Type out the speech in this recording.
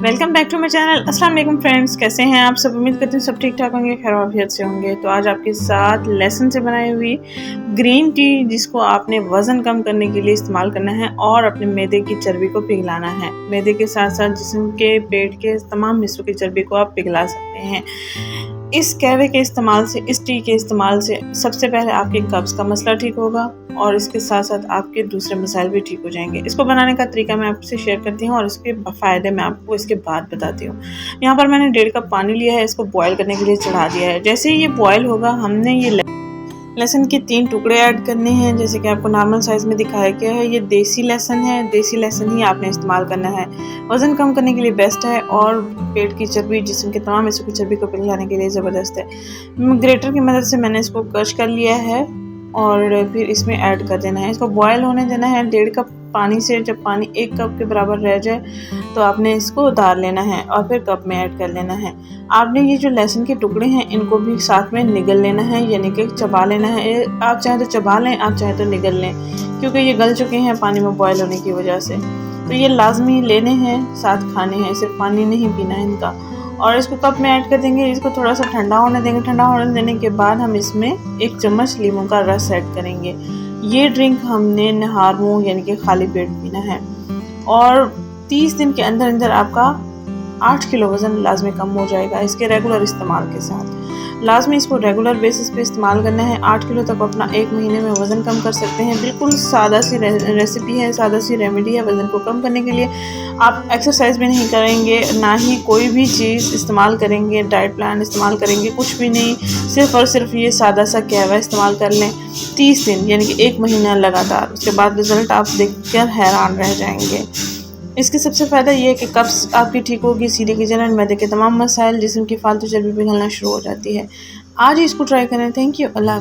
Welcome back to my channel. अस्सलाम वालेकुम friends, कैसे हैं आप सब? उम्मीद करती हूँ सब ठीक ठाक होंगे, खैर आफियत से होंगे। तो आज आपके साथ लहसुन से बनाई हुई ग्रीन टी, जिसको आपने वज़न कम करने के लिए इस्तेमाल करना है और अपने मैदे की चर्बी को पिघलाना है। मैदे के साथ साथ जिस्म के पेट के तमाम हिस्सों की चर्बी को आप पिघला सकते हैं। इस कहवे के इस्तेमाल से, इस टी के इस्तेमाल से सबसे पहले आपके कब्ज़ का मसला ठीक होगा और इसके साथ साथ आपके दूसरे मसाइल भी ठीक हो जाएंगे। इसको बनाने का तरीका मैं आपसे शेयर करती हूँ और इसके फ़ायदे मैं आपको इसके बाद बताती हूँ। यहाँ पर मैंने 1.5 कप पानी लिया है, इसको बॉयल करने के लिए चढ़ा दिया है। जैसे ही ये बॉयल होगा, हमने ये लहसुन के 3 टुकड़े ऐड करने हैं, जैसे कि आपको नॉर्मल साइज़ में दिखाया गया है। ये देसी लहसुन है, देसी लहसुन ही आपने इस्तेमाल करना है। वज़न कम करने के लिए बेस्ट है और पेट की चर्बी, जिस्म के तमाम हिस्सों की चर्बी को पिघलाने के लिए ज़बरदस्त है। ग्रेटर की मदद से मैंने इसको क्रश कर लिया है और फिर इसमें ऐड कर देना है। इसको बॉयल होने देना है 1.5 कप पानी से। जब पानी 1 कप के बराबर रह जाए तो आपने इसको उतार लेना है और फिर कप में ऐड कर लेना है। आपने ये जो लहसुन के टुकड़े हैं, इनको भी साथ में निगल लेना है, यानी कि चबा लेना है। आप चाहें तो चबा लें, आप चाहें तो निगल लें, क्योंकि ये गल चुके हैं पानी में बॉयल होने की वजह से। तो ये लाजमी लेने हैं, साथ खाने हैं, सिर्फ पानी नहीं पीना है इनका। और इसको कप में ऐड कर देंगे। इसको थोड़ा सा ठंडा होने देंगे। ठंडा होने देने के बाद हम इसमें 1 चम्मच लीमू का रस ऐड करेंगे। ये ड्रिंक हमने नहार मुँह यानी कि खाली पेट पीना है और 30 दिन के अंदर अंदर आपका 8 किलो वज़न लाजमी कम हो जाएगा इसके रेगुलर इस्तेमाल के साथ। लाजमी इसको रेगुलर बेसिस पे इस्तेमाल करना है। 8 किलो तक अपना 1 महीने में वज़न कम कर सकते हैं। बिल्कुल सादा सी रेसिपी है, सादा सी रेमेडी है वज़न को कम करने के लिए। आप एक्सरसाइज भी नहीं करेंगे, ना ही कोई भी चीज़ इस्तेमाल करेंगे, डाइट प्लान इस्तेमाल करेंगे, कुछ भी नहीं। सिर्फ़ और सिर्फ ये सादा सा कहवा इस्तेमाल कर लें 30 दिन यानी कि 1 महीना लगातार। उसके बाद रिज़ल्ट आप देखकर हैरान रह जाएंगे। इसके सबसे फ़ायदा ये है कि कब्ज़ आपकी ठीक होगी, सीधे की जलन, मैदे के तमाम मसाइल, जिस्म की फालतू चर्बी पिघलना शुरू हो जाती है। आज ही इसको ट्राई करें। Thank you. अल्लाह।